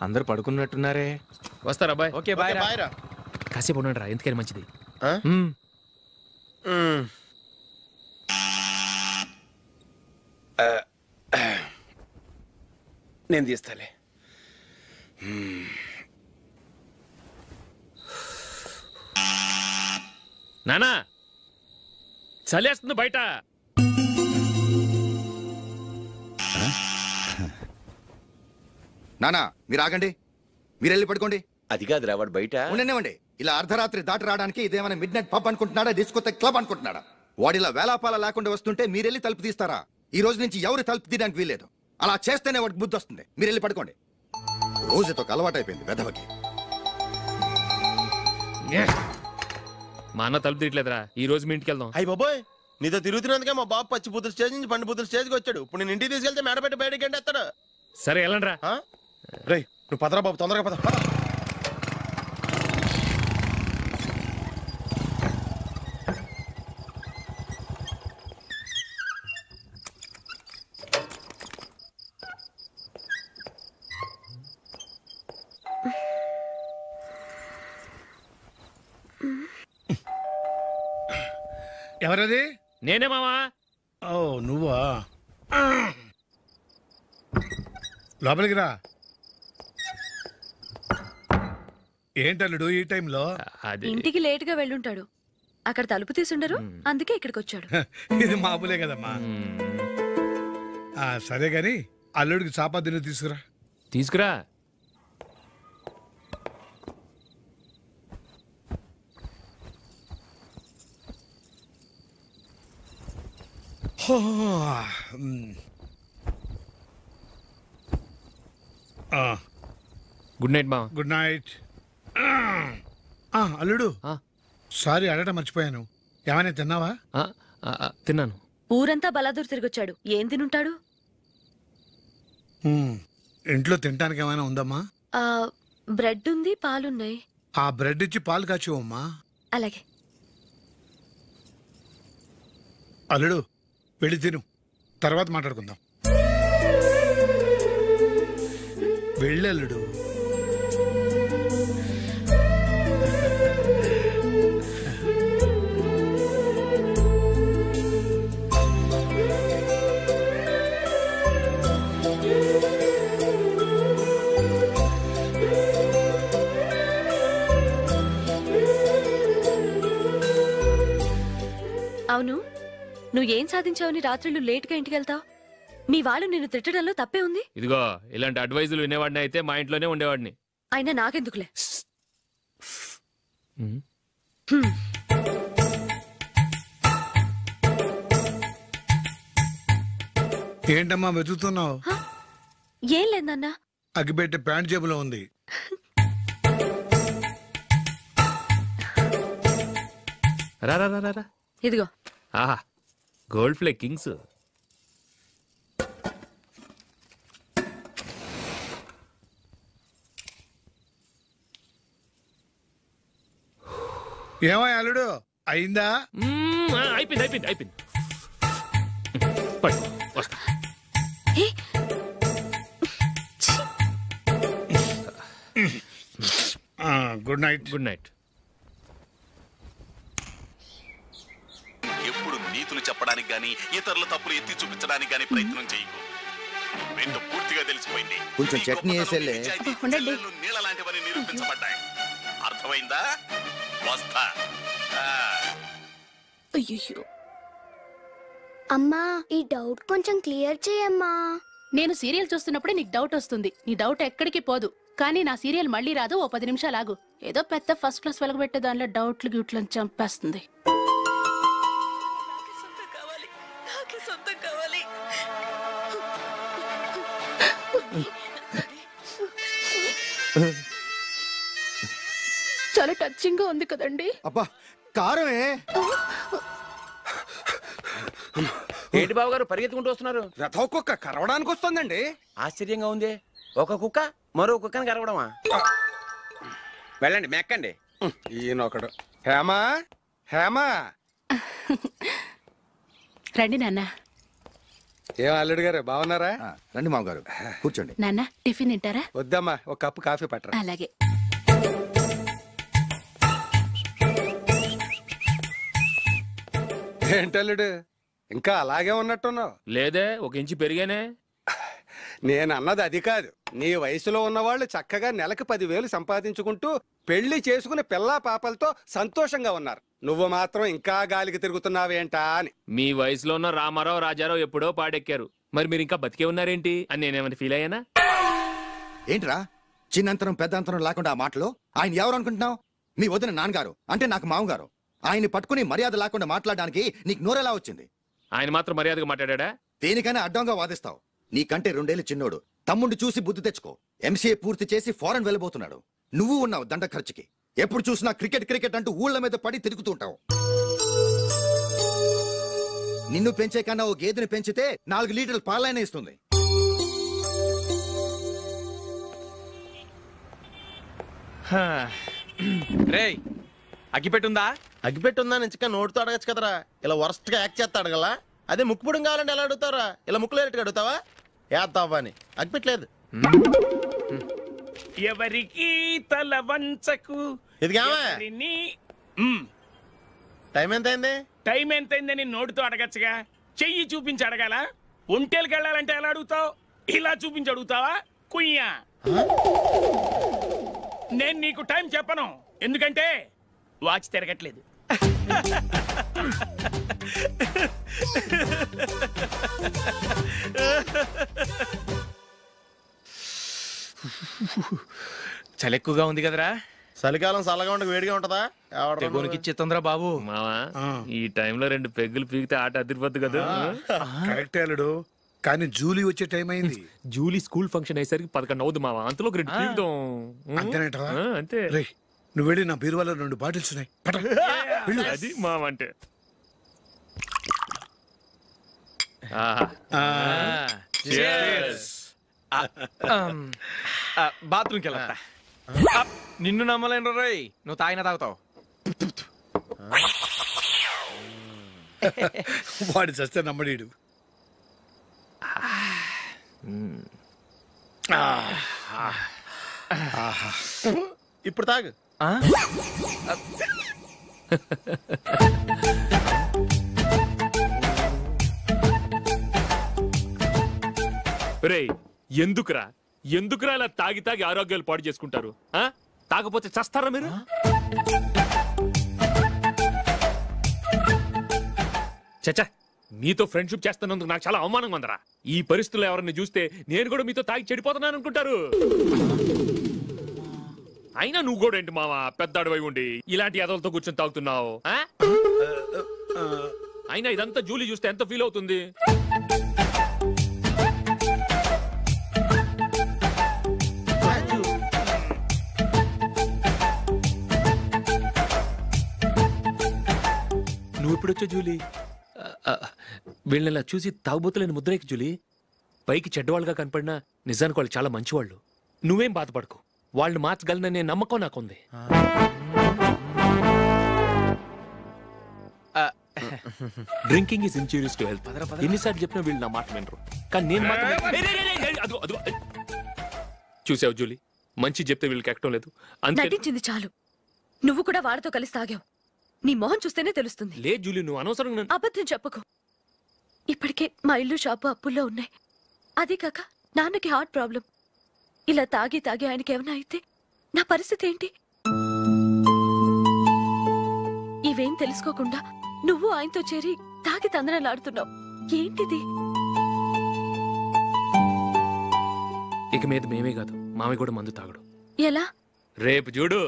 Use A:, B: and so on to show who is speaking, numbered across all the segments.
A: అందరు పడుకున్నట్టున్నారే.
B: వస్తారా bye?
A: Okay bye రా.
B: కాసేపు ఉండండి రా, ఎందుకని మంచిది.
C: నేను తీస్తాలే.
B: నానా చలేస్తుంది బయట.
D: నానా మీరు ఆగండి, మీరు వెళ్ళి పడుకోండి.
C: అది కాదురా వాడు బయట
D: ఉండనివ్వండి. ఇలా అర్ధరాత్రి దాటి రావడానికి ఇదేమైనా మిడ్ నైట్ పబ్ అనుకుంటున్నాడా, డిస్కోతే క్లబ్ అనుకుంటున్నాడా? వాడిలా వేలాపాల లేకుండా వస్తుంటే మీరెళ్ళి తలుపు తీస్తారా? ఈ రోజు నుంచి ఎవరు తలుపు తీయడానికి వీల్లేదు. అలా చేస్తేనే వాడికి బుద్ధి వస్తుంది. మీరు వెళ్ళి పడుకోండి. రోజుతో అలవాటు అయిపోయింది వెధవకి.
B: మా అన్న తలుపు తీయట్లేదురా, ఈ రోజు మీ ఇంటికి వెళ్దాం.
E: అయ్యి బాబోయ్, నీతో తిరుగుతున్నందుకే మా బాబు పచ్చి బుద్ధుల స్టేజ్ నుంచి పండు బుద్ధుల స్టేజ్కి వచ్చాడు. ఇప్పుడు నేను ఇంటికి తీసుకెళ్తే మేడపెట్టి బయటకి ఎండేస్తాడు.
B: సరే వెళ్ళండి రా.
E: రేయ్ నువ్వు పదరా బాబు, తొందరగా పద.
F: ఎవరది?
B: నేనే మావా.
F: ఓ నువ్వా? లోపలికి రా. ఏంటల్లుడు ఈ టైంలో?
G: ఇంటికి లేట్ గా వెళ్ళుంటాడు, అక్కడ తలుపు తీసుండరు, అందుకే ఇక్కడికి వచ్చాడు.
F: ఇది మామూలే కదమ్మా. సరే గాని అల్లుడికి చాపాదిని తీసుకురా.
B: తీసుకురా. గుడ్ నైట్ మా.
F: Good night. అల్లుడు సారీ అడగటం మర్చిపోయాను. ఏమైనా తిన్నావా?
B: తిన్నాను.
G: ఊరంతా బలాదూర్ తిరిగొచ్చాడు, ఏం తినుంటాడు?
F: ఇంట్లో తినడానికి ఏమైనా ఉందమ్మా?
G: బ్రెడ్ ఉంది, పాలున్నాయి.
F: ఆ బ్రెడ్ ఇచ్చి పాలు కాచివమ్మా.
G: అలాగే.
F: అల్లుడు వెళ్ళి తిను, తర్వాత మాట్లాడుకుందాం. వెళ్ళల్లుడు.
G: అవును, నువ్వేం సాధించావని రాత్రులు లేట్గా ఇంటికి వెళ్తావు? మీ వాళ్ళు నిన్ను తిట్టడంలో తప్పే ఉంది?
B: ఇదిగో ఇలాంటి అడ్వైజులు వినేవాడిని అయితే మా ఇంట్లోనే ఉండేవాడిని.
G: అయినా నాకెందుకులే.
F: ఏంటమ్మా వెతుకుతున్నావు?
G: ఏం లేదన్నా.
F: అగ్గిపెట్టె ప్యాంట్ జేబులో ఉంది.
B: రా రా రా రా.
G: ఇదిగో.
B: ఆహా, గోల్డ్ ఫ్లే కింగ్స్.
F: ఏమో అల్లుడు అయిందా?
B: అయిపోయింది అయిపోయింది అయిపోయింది. వస్తా.
F: Good night.
B: Good night.
H: ఎప్పుడు నీతులు చెప్పడానికి గాని ఇతరుల తప్పులు ఎత్తి చూపించడానికి గాని ప్రయత్నం చేయకు. రెండు పూర్తిగా తెలిసిపోయింది.
D: కొంచెం చట్నీ వేసేలే.
H: నీళ్ళ లాంటివని నిరూపించబడ్డాయి. అర్థమైందా? వస్తా.
I: అయ్యో అమ్మా, ఈ డౌట్ కొంచెం క్లియర్ చేయమ్మా.
J: నేను సీరియల్ చూస్తున్నప్పుడే నీకు డౌట్ వస్తుంది. నీ డౌట్ ఎక్కడికి పోదు. కానీ నా సీరియల్ మళ్ళీ రాదు. ఓ 10 నిమిషాలు ఆగు. ఏదో పెద్ద ఫస్ట్ క్లాస్ వెలగబెట్టే దానిలో డౌట్లు గ్యూట్లను చంపేస్తుంది. చాలా టచింగ్ గా ఉంది కదండి.
D: అబ్బా కారమే.
C: ఏంటి బాబు గారు పరిగెత్తుకుంటూ వస్తున్నారు?
E: రథం కుక్క కరవడానికి వస్తుందండి.
C: ఆశ్చర్యంగా ఉంది. ఒక కుక్క మరో కుక్కని కరవడమా? వెళ్ళండి మెక్కండి.
E: ఈయనొకడు. హేమా హేమా
J: రండి నాన్న.
A: ఏం అల్లుడు గారు బాగున్నారా?
D: రండి మామగారు కూర్చోండి.
J: నాన్న టిఫిన్ తింటారా?
A: వద్దమ్మా, ఒక కప్పు కాఫీ పట్టరా.
J: అలాగే.
A: ఏంటల్లుడు ఇంకా అలాగే ఉన్నట్టున్నావు?
B: లేదే, ఒక ఇంచు పెరిగానే.
A: నేను అన్నది అది కాదు. నీ వయసులో ఉన్నవాళ్ళు చక్కగా నెలకు 10,000 సంపాదించుకుంటూ పెళ్లి చేసుకుని పిల్లా పాపలతో సంతోషంగా ఉన్నారు. నువ్వు మాత్రం ఇంకా గాలికి తిరుగుతున్నావేంటా అని.
B: మీ వయసులో ఉన్న రామారావు రాజారావు ఎప్పుడో పాడెక్కారు, మరి మీరు ఇంకా బతికే ఉన్నారేంటి అని నేనేమైనా ఫీల్ అయ్యానా?
D: ఏంట్రా చిన్నంతరం పెద్దంతరం లేకుండా ఆ మాటలు? ఆయన ఎవరు అనుకుంటున్నావు? మీ వదిన నాన్నగారు, అంటే నాకు మామగారు. ఆయన్ని పట్టుకుని మర్యాద లేకుండా మాట్లాడడానికి నీకు నోరెలా వచ్చింది?
B: ఆయన మాత్రం మర్యాదగా మాట్లాడా?
D: దేనికైనా అడ్డంగా వాదిస్తావు. నీకంటే 2 ఏళ్ళు చిన్నోడు. తమ్ముడు చూసి బుద్ధి తెచ్చుకో. ఎంసీఏ పూర్తి చేసి ఫారెన్ వెళ్ళబోతున్నాడు. నువ్వు ఉన్నావు దండ ఖర్చుకి. ఎప్పుడు చూసినా క్రికెట్ క్రికెట్ అంటూ ఊళ్ళ మీద పడి తిరుగుతూ ఉంటావు. నిన్ను పెంచే కన్నా ఓ గేదెని పెంచితే 4 లీటర్ల పాలైనా ఇస్తుంది.
C: రేయ్ అగ్గిపెట్టుందా?
E: అగ్గిపెట్టుందా నుంచి నోటితో అడగచ్చు కదరా. ఇలా వరస్ట్ గా యాక్ట్ చేస్తా అడగలా? అదే ముక్కుపుడం కావాలంటే ఎలా అడుగుతారా? ఇలా ముక్కులేటట్టు అడుగుతావా? ఏత్తావా అని అగ్గిపెట్టలేదు.
K: ఎవరికి తల వంచకు.
E: ఇదిగామా టైం ఎంత అయింది?
K: టైం ఎంతైందని నోటితో అడగచ్చుగా, చెయ్యి చూపించి అడగాల? ఒంటేలకు వెళ్ళాలంటే ఎలా అడుగుతావు? ఇలా చూపించి అడుగుతావా? కుయ్యా, నేను నీకు టైం చెప్పను, ఎందుకంటే వాచ్ తిరగట్లేదు.
C: చలి ఎక్కువగా ఉంది కదరా.
E: చలికాలం చల్లగా ఉండక వేడిగా ఉంటదా?
C: ఇచ్చేతుందిరా బాబు.
B: మావా ఈ టైంలో 2 పెగ్గులు పీకితే ఆట అదిరిపోద్దు కదా.
F: కరెక్టే అల్లుడు, కానీ జూలీ వచ్చే టైం అయింది.
B: జూలీ స్కూల్ ఫంక్షన్ అయ్యేసరికి 11 అవుద్ది మావా. అంతలో 2 పీకుదాం.
F: అంతేనేటవా?
B: అంతే.
F: రేయ్ నువ్వు వెళ్ళి నా బీరువాలో 2 బాటిల్స్ ఉన్నాయి.
B: అది మావా అంటే.
C: బాత్రూమ్కి వెళ్ళా. నిన్ను నమ్మలేను రోయ్, నువ్వు తాగినా తాగుతావు.
F: వాడి చస్తే నమ్మడీడు.
E: ఇప్పుడు తాగు.
B: రేయ్ ఎందుకురా ఇలా తాగి తాగి ఆరోగ్యాలు పాడు చేసుకుంటారు? తాగపోతే చస్తారా మీరు? చచ్చా, మీతో ఫ్రెండ్షిప్ చేస్తున్నందుకు నాకు చాలా అవమానంగా ఉందరా. ఈ పరిస్థితుల్లో ఎవరిని చూస్తే నేను కూడా మీతో తాగి చెడిపోతున్నాను అనుకుంటారు. అయినా నువ్వు కూడా ఏంటి మావా, పెద్ద అడవై ఉండి ఇలాంటి ఎదలతో కూర్చొని తాగుతున్నావు? అయినా ఇదంతా జూలీ చూస్తే ఎంత ఫీల్ అవుతుంది? నువ్వు ఎప్పుడొచ్చా జూలీ? వీళ్ళని చూసి తాగుబోతులేని ముద్రేకి జూలీ. పైకి చెడ్డవాళ్ళుగా కనపడినా నిజానికి వాళ్ళు చాలా మంచివాళ్ళు. నువ్వేం బాధపడకు, వాళ్ళని మార్చగలననే నమ్మకం నాకుంది. Drinking is injurious to health. ఎన్నిసార్లు చెప్పినా వీళ్ళు నా మాట వినరు, కానీ నేను మాత్రం. చూసావు జూలీ, మంచి చెప్తే వీళ్ళకి ఎక్కడం లేదు.
G: నటించింది చాలు. నువ్వు కూడా వాడితో కలిసి తాగావు. నీ మొహం చూస్తేనే తెలుస్తుంది.
B: లే జూలీ, నువ్వు అనవసరంగా
G: అబద్ధం చెప్పకు. ఇప్పటికే మా ఇల్లు షాపు అప్పుల్లో ఉన్నాయి. అదే కాక నాన్నకి హార్ట్ ప్రాబ్లం. ఇలా తాగి తాగి ఆయనకి ఏమైనా అయితే నా పరిస్థితి ఏంటి? ఇవేం తెలుసుకోకుండా నువ్వు ఆయనతో చేరి తాగి తందనాలాడుతున్నావు. ఏంటిది?
B: ఇక మీద మేమే కాదు, మామి కూడా మందు తాగడు.
G: ఎలా?
B: రేపు చూడు.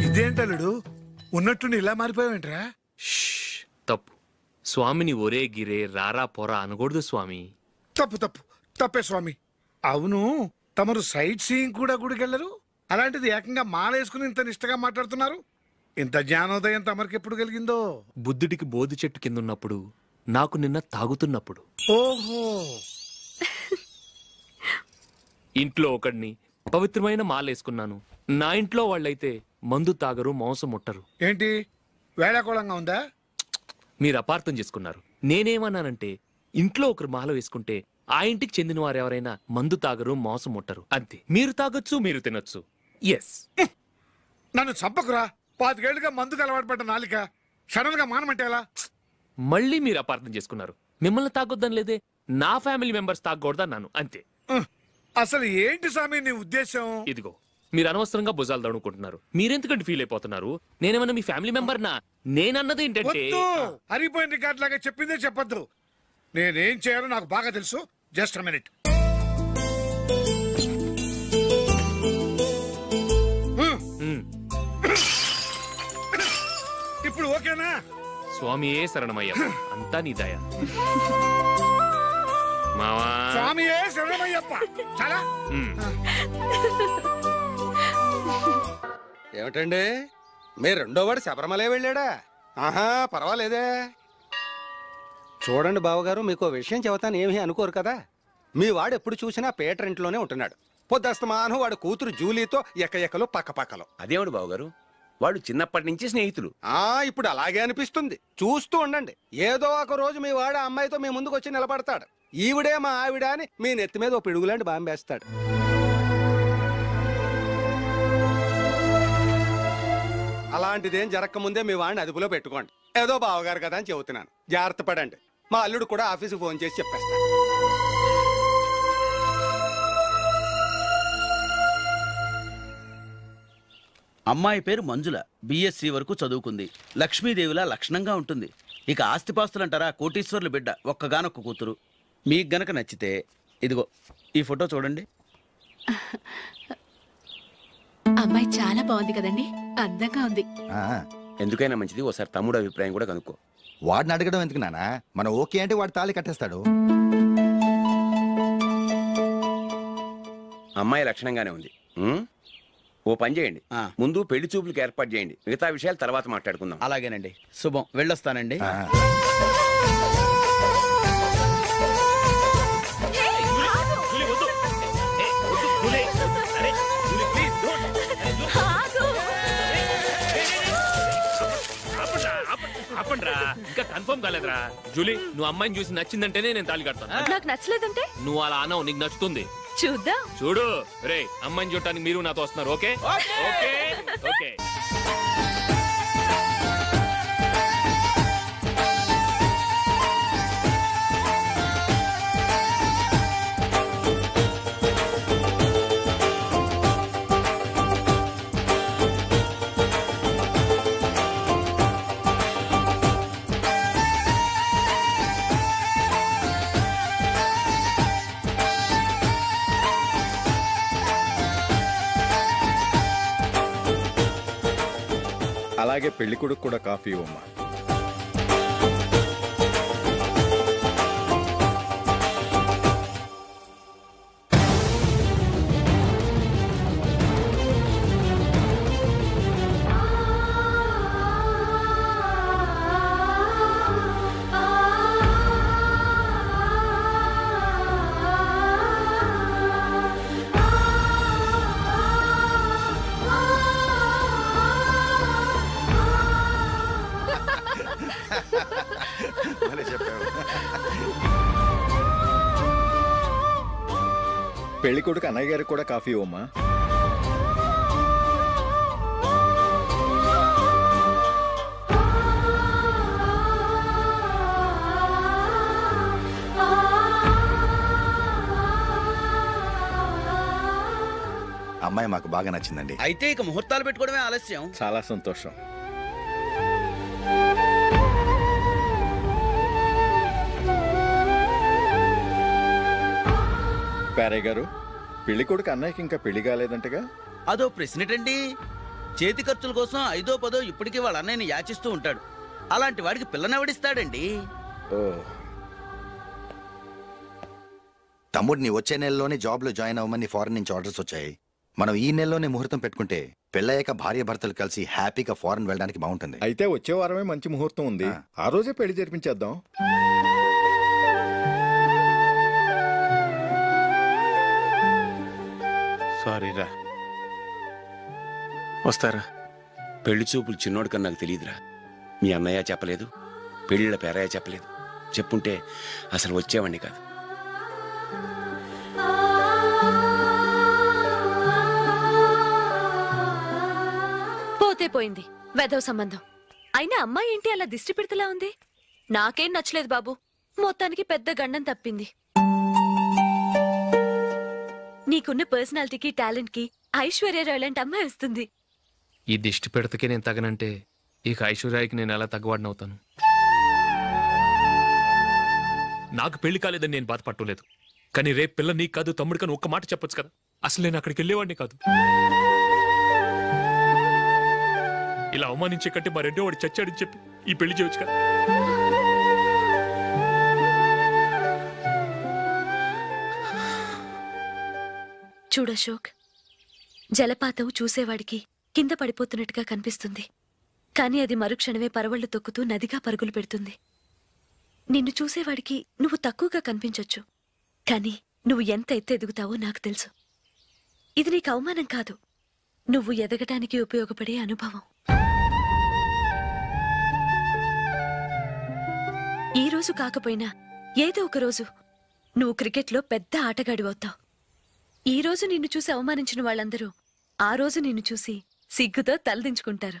F: ఇదేంటలుడు ఉన్నట్టుండి ఇలా మారిపోయావేంట్రా?
B: తప్పు. స్వామిని ఒరే గిరే రారా పోరా అనకూడదు స్వామి.
F: తప్పే స్వామి. అవును, తమరు సైట్ సీయింగ్ కూడా గుడికెళ్ళరు, అలాంటిది ఏకంగా మాలేసుకుని ఇంత నిష్టగా మాట్లాడుతున్నారు. ఇంత జ్ఞానోదయం తమరికి ఎప్పుడు కలిగిందో?
B: బుద్ధుడికి బోధి చెట్టు కింద ఉన్నప్పుడు, నాకు నిన్న తాగుతున్నప్పుడు.
F: ఓహో.
B: ఇంట్లో ఒకడిని పవిత్రమైన మాలేసుకున్నాను. నా ఇంట్లో వాళ్ళైతే మందు తాగరు, మాంసం ముట్టరు.
F: ఏంటి వేళాకోళంగా ఉందా?
B: మీరు అపార్థం చేసుకున్నారు. నేనేమన్నానంటే ఇంట్లో ఒకరు మాల వేసుకుంటే ఆ ఇంటికి చెందిన వారు ఎవరైనా మందు తాగరు, మాంసం ముట్టరు అంతే. మీరు తాగొచ్చు, మీరు తినొచ్చు. ఎస్.
F: నన్ను చంపకురా. 5 ఏళ్లుగా మందుకు అలవాటు పడ్డ నాలిక సడన్ గా మానమంటే ఎలా?
B: మళ్ళీ మీరు అపార్థం చేసుకున్నారు. మిమ్మల్ని తాగొద్దని లేదే, నా ఫ్యామిలీ మెంబర్స్ తాగకూడదన్నాను అంతే.
F: అసలు ఏంటి స్వామి నీ ఉద్దేశం?
B: ఇదిగో మీరు అనవసరంగా భుజాలు దడుకుంటున్నారు. మీరెందుకంటే ఫీల్ అయిపోతున్నారు? నేనేమన్నా మీ ఫ్యామిలీ మెంబర్ నా? నేనన్నది ఏంటంటే
F: హరిపోయిన రికార్డ్ లాగా చెప్పిందే చెప్పద్దు. నేనేం చేయాలో నాకు బాగా తెలుసు. Just minute. ఇప్పుడు ఓకేనా?
B: స్వామియే శరణమయ్య, అంతా నీ దయ. మావా
F: స్వామియే శరణమయ్యప్ప. చాలా
A: ఏమిటండి మీ రెండో వాడు శబరిమలే వెళ్ళాడా? ఆహా, పర్వాలేదే. చూడండి బావగారు, మీకు విషయం చెబుతాను, ఏమీ అనుకోరు కదా. మీ వాడు ఎప్పుడు చూసినా పేటర్ ఇంట్లోనే ఉంటున్నాడు. పొద్దస్తమానం వాడు కూతురు జూలీతో ఎక్కలు పక్కపక్కలు.
C: అదేమిటి బావగారు, వాడు చిన్నప్పటి నుంచి స్నేహితులు.
A: ఇప్పుడు అలాగే అనిపిస్తుంది. చూస్తూ ఉండండి, ఏదో ఒక రోజు మీ వాడు ఆ అమ్మాయితో మీ ముందుకు వచ్చి నిలబడతాడు. ఈవిడే మా ఆవిడ అని మీ నెత్తి మీద ఓ పిడుగులాంటి బాంబేస్తాడు. అలాంటిదేం జరగకముందే మీ వాడిని అదుపులో పెట్టుకోండి. ఏదో బావగారు కదా అని చెబుతున్నాను, జాగ్రత్త పడండి. మా అల్లుడు కూడా ఆఫీసుకు ఫోన్ చేసి చెప్పేస్తాను.
L: అమ్మాయి పేరు మంజుల, బిఎస్సి వరకు చదువుకుంది. లక్ష్మీదేవిలా లక్షణంగా ఉంటుంది. ఇక ఆస్తిపాస్తులంటారా, కోటీశ్వర్లు బిడ్డ, ఒక్కగానొక్క కూతురు. మీకు గనక నచ్చితే ఇదిగో ఈ ఫోటో చూడండి.
J: అమ్మాయి చాలా బాగుంది కదండి, అందంగా ఉంది.
C: ఎందుకైనా మంచిది ఓసారి తమ్ముడు అభిప్రాయం కూడా కనుక్కో.
D: వాడిని అడగడం ఎందుకు నానా? మనం ఓకే అంటే వాడు తాళి కట్టేస్తాడు.
C: అమ్మాయి లక్షణంగానే ఉంది. ఓ పని చేయండి, ముందు పెళ్లి చూపులకు ఏర్పాటు చేయండి. మిగతా విషయాలు తర్వాత మాట్లాడుకుందాం.
L: అలాగేనండి. శుభం, వెళ్ళొస్తానండి.
B: ఇంకా కన్ఫర్మ్ కాలేదురా. జూలీ, నువ్వు అమ్మాయిని చూసి నచ్చిందంటేనే నేను తాళి కడతాను.
G: నాకు నచ్చలేదంటే
B: నువ్వు అలా అనవు, నీకు నచ్చుతుంది.
G: చూద్దాం.
B: చూడు రే, అమ్మాయిని చూడటానికి మీరు నాతో వస్తున్నారు. Okay okay okay.
M: అలాగే పెళ్లి కొడుకు కూడా కాఫీ ఇవ్వమ్మా. పెళ్లి కొడుకు అన్నయ్య గారికి కూడా కాఫీ ఇవ్వమ్మా.
D: అమ్మాయి మాకు బాగా నచ్చిందండి.
L: అయితే ఇక ముహూర్తాలు పెట్టుకోవడమే ఆలస్యం.
M: చాలా సంతోషం. పేరయ్య గారు, పెళ్లి కొడుకు అన్నయ్యకి ఇంకా పెళ్లి కాలేదంటగా?
L: అదో ప్రశ్నటండి. చేతి ఖర్చుల కోసం 5దో 10దో ఇప్పటికీ వాళ్ళ అన్నయ్యని యాచిస్తూ ఉంటాడు. అలాంటి వాడికి పిల్లనెవడిస్తాడండి?
D: తమ్ముడిని వచ్చే నెలలోనే జాబ్ లో జాయిన్ అవ్వమని ఫారెన్ నుంచి ఆర్డర్స్ వచ్చాయి. మనం ఈ నెలలోనే ముహూర్తం పెట్టుకుంటే పెళ్ళయ్యాక భార్య భర్తలు కలిసి హ్యాపీగా ఫారెన్ వెళ్ళడానికి బాగుంటుంది.
M: అయితే వచ్చే వారమే మంచి ముహూర్తం ఉంది, ఆ రోజే పెళ్లి జరిపించేద్దాం.
E: సారీరా, వస్తారా?
C: పెళ్లి చూపులు చిన్నోడు కన్నా నాకు తెలియదురా. మీ అన్నయ్య చెప్పలేదు, పెళ్ళిళ్ళ పేరయ్య చెప్పలేదు. చెప్పుంటే అసలు వచ్చేవాడిని కాదు.
G: పోతే పోయింది వెధవ సంబంధం. అయినా అమ్మాయి ఏంటి అలా దిష్టి పెడతలా ఉంది? నాకేం నచ్చలేదు బాబు. మొత్తానికి పెద్ద గండం తప్పింది. నీకున్న పర్సనాలిటీకి టాలెంట్ కి ఐశ్వర్యరాయ్ లాంటి అమ్మాయి వస్తుంది.
B: ఈ దిష్టి పెడతకే నేను తగనంటే ఇక ఐశ్వర్యాకి నేను ఎలా తగ్గవాడినవుతాను? నాకు పెళ్లి కాలేదని నేను బాధపట్టలేదు, కానీ రేపు పిల్ల నీకు కాదు తమ్ముడు కానీ ఒక్క మాట చెప్పొచ్చు కదా. అసలు నేను అక్కడికి వెళ్ళేవాడిని కాదు. ఇలా అవమానించే కంటే మా రెండో వాడు చచ్చాడని చెప్పి ఈ పెళ్లి చేయొచ్చు కదా.
G: చూడశోక్, జలపాతం చూసేవాడికి కింద పడిపోతున్నట్టుగా కనిపిస్తుంది, కానీ అది మరుక్షణమే పరవళ్లు తొక్కుతూ నదిగా పరుగులు పెడుతుంది. నిన్ను చూసేవాడికి నువ్వు తక్కువగా కనిపించొచ్చు, కానీ నువ్వు ఎంత ఎత్తు ఎదుగుతావో నాకు తెలుసు. ఇది నీకు అవమానం కాదు, నువ్వు ఎదగటానికి ఉపయోగపడే అనుభవం. ఈ రోజు కాకపోయినా ఏదో ఒక రోజు నువ్వు క్రికెట్లో పెద్ద ఆటగాడివవుతావు. ఈ రోజు నిన్ను చూసి అవమానించిన వాళ్ళందరూ ఆ రోజు నిన్ను చూసి సిగ్గుతో తలదించుకుంటారు.